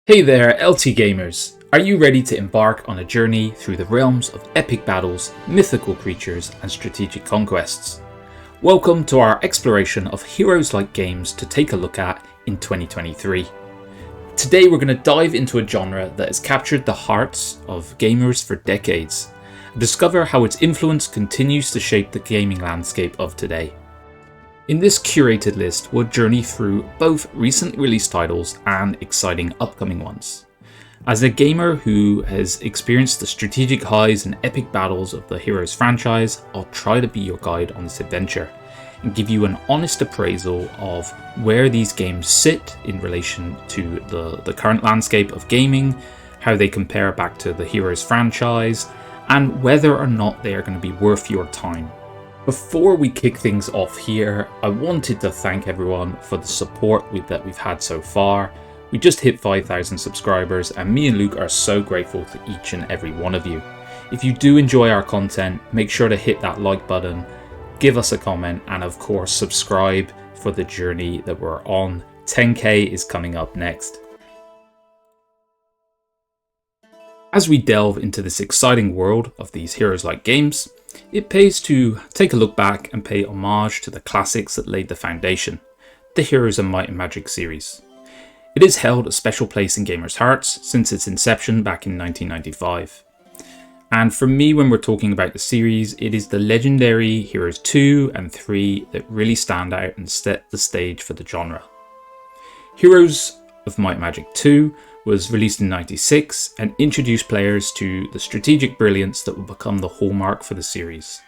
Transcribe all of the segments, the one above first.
Hey there, LT Gamers! Are you ready to embark on a journey through the realms of epic battles, mythical creatures, and strategic conquests? Welcome to our exploration of heroes-like games to take a look at in 2023. Today we're going to dive into a genre that has captured the hearts of gamers for decades, and discover how its influence continues to shape the gaming landscape of today. In this curated list, we'll journey through both recently released titles and exciting upcoming ones. As a gamer who has experienced the strategic highs and epic battles of the Heroes franchise, I'll try to be your guide on this adventure and give you an honest appraisal of where these games sit in relation to the current landscape of gaming, how they compare back to the Heroes franchise, and whether or not they are going to be worth your time. Before we kick things off here, I wanted to thank everyone for the support that we've had so far. We just hit 5,000 subscribers and me and Luke are so grateful to each and every one of you. If you do enjoy our content, make sure to hit that like button, give us a comment, and of course subscribe for the journey that we're on. 10k is coming up next. As we delve into this exciting world of these heroes-like games, it pays to take a look back and pay homage to the classics that laid the foundation, the Heroes of Might and Magic series. It has held a special place in gamers' hearts since its inception back in 1995. And for me, when we're talking about the series, it is the legendary Heroes 2 and 3 that really stand out and set the stage for the genre. Heroes of Might and Magic 2 was released in 96 and introduced players to the strategic brilliance that would become the hallmark for the series.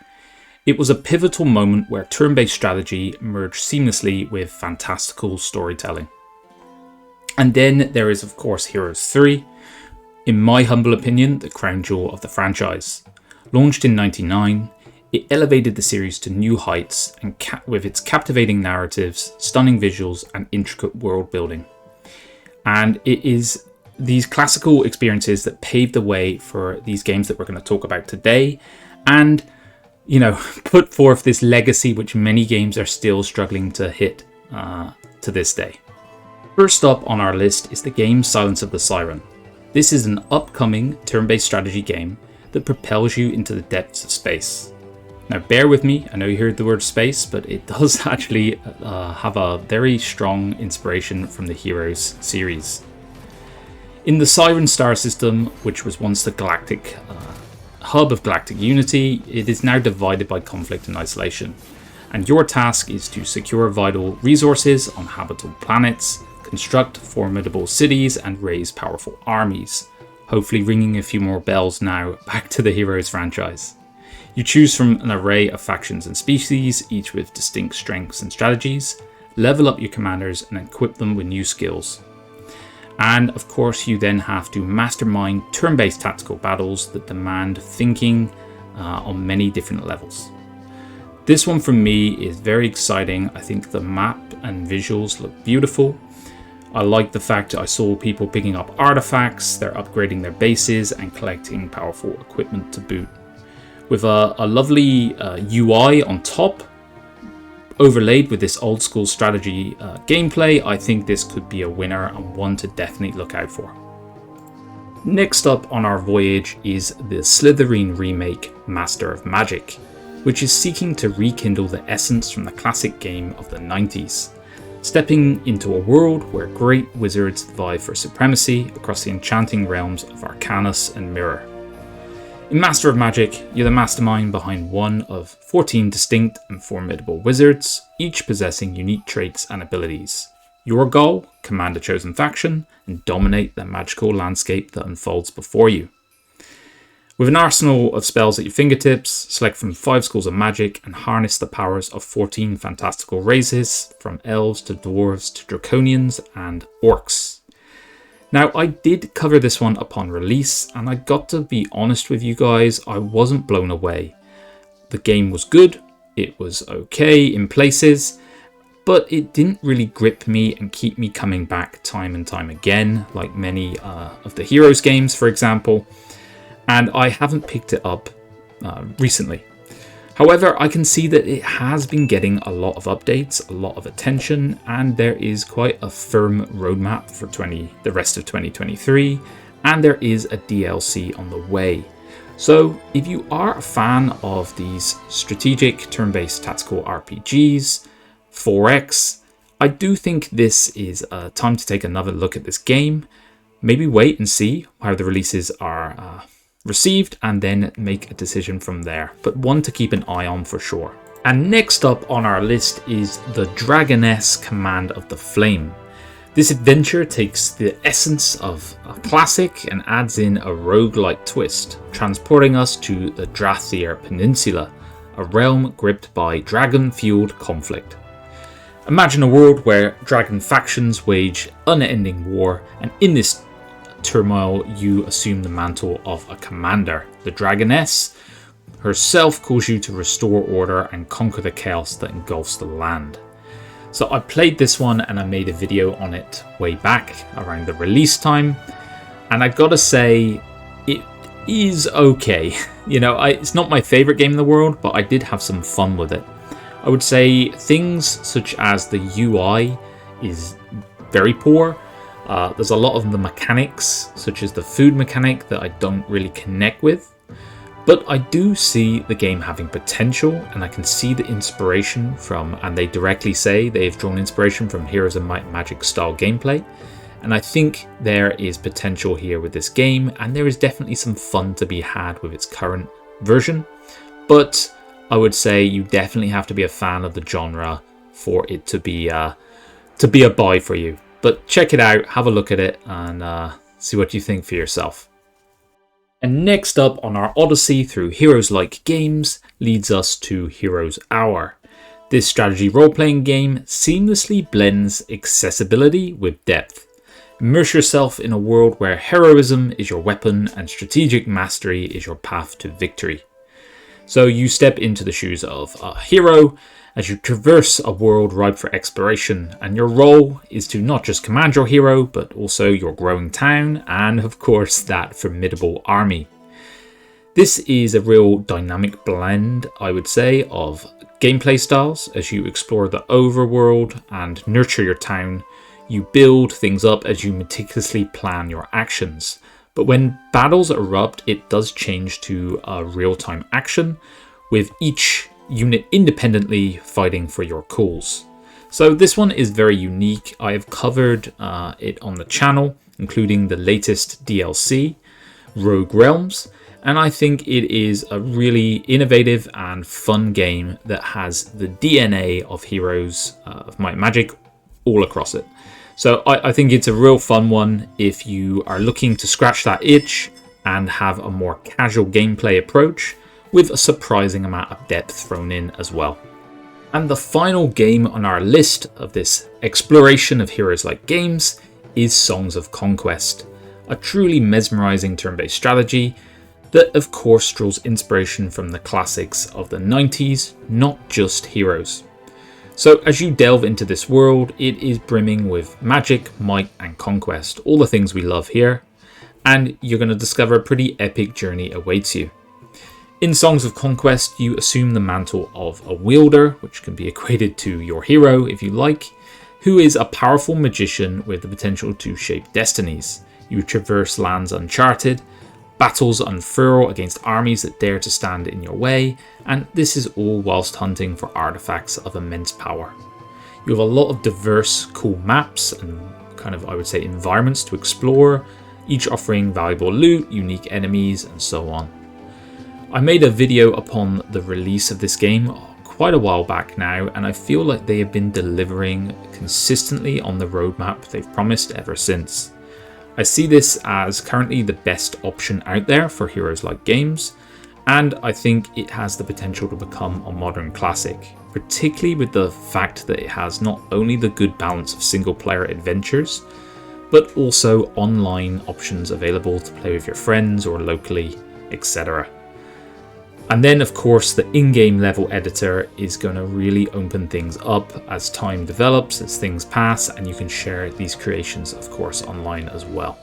It was a pivotal moment where turn-based strategy merged seamlessly with fantastical storytelling. And then there is of course Heroes 3, in my humble opinion the crown jewel of the franchise. Launched in 99, it elevated the series to new heights and with its captivating narratives, stunning visuals and intricate world building. And it is these classical experiences that paved the way for these games that we're going to talk about today and, put forth this legacy which many games are still struggling to hit to this day. First up on our list is the game Silence of the Siren. This is an upcoming turn-based strategy game that propels you into the depths of space. Now bear with me, I know you heard the word space, but it does actually have a very strong inspiration from the Heroes series. In the Siren star system, which was once the galactic hub of galactic unity, it is now divided by conflict and isolation. And your task is to secure vital resources on habitable planets, construct formidable cities, and raise powerful armies. Hopefully ringing a few more bells now back to the Heroes franchise. You choose from an array of factions and species, each with distinct strengths and strategies, level up your commanders and equip them with new skills. And of course you then have to mastermind turn-based tactical battles that demand thinking on many different levels. This one for me is very exciting. I think the map and visuals look beautiful. I like the fact that I saw people picking up artifacts, they're upgrading their bases and collecting powerful equipment to boot. With a lovely UI on top, overlaid with this old school strategy gameplay, I think this could be a winner and one to definitely look out for. Next up on our voyage is the Slytherin remake Master of Magic, which is seeking to rekindle the essence from the classic game of the 90s, stepping into a world where great wizards vie for supremacy across the enchanting realms of Arcanus and Mirror. In Master of Magic, you're the mastermind behind one of 14 distinct and formidable wizards, each possessing unique traits and abilities. Your goal? Command a chosen faction and dominate the magical landscape that unfolds before you. With an arsenal of spells at your fingertips, select from 5 schools of magic and harness the powers of 14 fantastical races, from elves to dwarves to draconians and orcs. Now, I did cover this one upon release, and I got to be honest with you guys, I wasn't blown away. The game was good, it was okay in places, but it didn't really grip me and keep me coming back time and time again, like many of the Heroes games, for example, and I haven't picked it up recently. However, I can see that it has been getting a lot of updates, a lot of attention, and there is quite a firm roadmap for the rest of 2023, and there is a DLC on the way. So if you are a fan of these strategic turn-based tactical RPGs, 4X, I do think this is a time to take another look at this game. Maybe wait and see how the releases are received and then make a decision from there, but one to keep an eye on for sure. And next up on our list is the Dragoness Command of the Flame. This adventure takes the essence of a classic and adds in a roguelike twist, transporting us to the Drathir Peninsula, a realm gripped by dragon-fueled conflict. Imagine a world where dragon factions wage unending war, and in this turmoil you assume the mantle of a commander. The Dragoness herself calls you to restore order and conquer the chaos that engulfs the land. So I played this one and I made a video on it way back around the release time, and I gotta say it is okay. You know, it's not my favorite game in the world, but I did have some fun with it. I would say things such as the UI is very poor. There's a lot of the mechanics, such as the food mechanic, that I don't really connect with. But I do see the game having potential, and I can see the inspiration from, and they directly say they've drawn inspiration from Heroes of Might and Magic style gameplay. And I think there is potential here with this game, and there is definitely some fun to be had with its current version. But I would say you definitely have to be a fan of the genre for it to be a buy for you. But check it out, have a look at it, and see what you think for yourself. And next up on our odyssey through Heroes-like games leads us to Heroes Hour. This strategy role-playing game seamlessly blends accessibility with depth. Immerse yourself in a world where heroism is your weapon and strategic mastery is your path to victory. So you step into the shoes of a hero as you traverse a world ripe for exploration, and your role is to not just command your hero, but also your growing town and of course that formidable army. This is a real dynamic blend, I would say, of gameplay styles. As you explore the overworld and nurture your town, you build things up as you meticulously plan your actions. But when battles erupt, it does change to a real-time action, with each unit independently fighting for your calls. So this one is very unique. I have covered it on the channel, including the latest DLC, Rogue Realms, and I think it is a really innovative and fun game that has the DNA of Heroes of Might and Magic all across it. So I think it's a real fun one if you are looking to scratch that itch and have a more casual gameplay approach, with a surprising amount of depth thrown in as well. And the final game on our list of this exploration of Heroes-like games is Songs of Conquest, a truly mesmerizing turn-based strategy that of course draws inspiration from the classics of the 90s, not just Heroes. So as you delve into this world, it is brimming with magic, might and conquest, all the things we love here, and you're going to discover a pretty epic journey awaits you. In Songs of Conquest, you assume the mantle of a wielder, which can be equated to your hero if you like, who is a powerful magician with the potential to shape destinies. You traverse lands uncharted, battles unfurl against armies that dare to stand in your way, and this is all whilst hunting for artifacts of immense power. You have a lot of diverse, cool maps and kind of, I would say, environments to explore, each offering valuable loot, unique enemies, and so on. I made a video upon the release of this game quite a while back now, and I feel like they have been delivering consistently on the roadmap they've promised ever since. I see this as currently the best option out there for Heroes-like games, and I think it has the potential to become a modern classic, particularly with the fact that it has not only the good balance of single-player adventures, but also online options available to play with your friends or locally, etc. And then of course the in-game level editor is going to really open things up as time develops, as things pass, and you can share these creations of course online as well.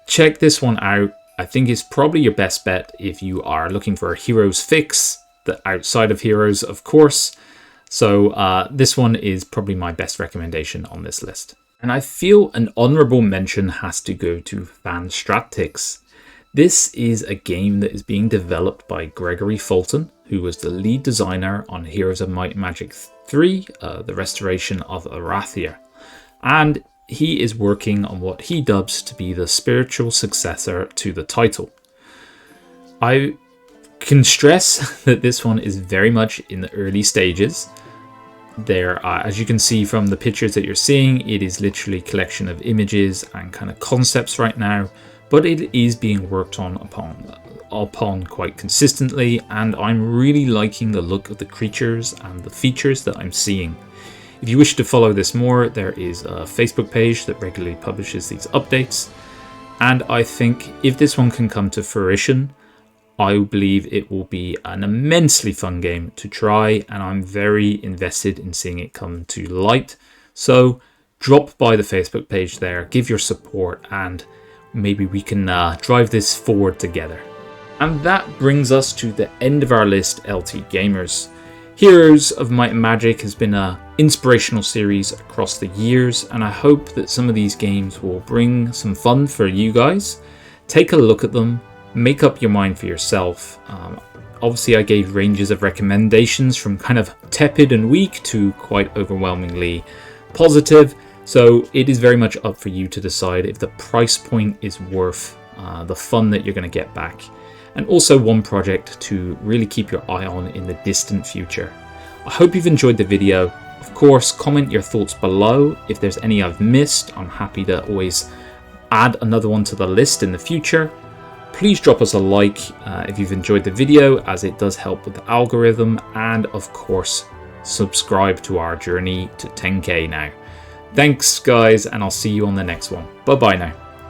Check this one out. I think it's probably your best bet if you are looking for a Heroes fix the outside of Heroes, of course. So this one is probably my best recommendation on this list. And I feel an honorable mention has to go to Fanstratics. This is a game that is being developed by Gregory Fulton, who was the lead designer on Heroes of Might and Magic 3, the restoration of Arathia. And he is working on what he dubs to be the spiritual successor to the title. I can stress that this one is very much in the early stages. There, as you can see from the pictures that you're seeing, it is literally a collection of images and kind of concepts right now, but it is being worked on upon quite consistently, and I'm really liking the look of the creatures and the features that I'm seeing. If you wish to follow this more, there is a Facebook page that regularly publishes these updates, and I think if this one can come to fruition, I believe it will be an immensely fun game to try, and I'm very invested in seeing it come to light. So drop by the Facebook page there, give your support, and maybe we can drive this forward together. And that brings us to the end of our list, LT Gamers. Heroes of Might and Magic has been an inspirational series across the years, and I hope that some of these games will bring some fun for you guys. Take a look at them. Make up your mind for yourself. Obviously, I gave ranges of recommendations from kind of tepid and weak to quite overwhelmingly positive. So it is very much up for you to decide if the price point is worth the fun that you're going to get back. And also one project to really keep your eye on in the distant future. I hope you've enjoyed the video. Of course, comment your thoughts below. If there's any I've missed, I'm happy to always add another one to the list in the future. Please drop us a like if you've enjoyed the video, as it does help with the algorithm, and of course subscribe to our journey to 10k now. Thanks guys, and I'll see you on the next one. Bye bye now.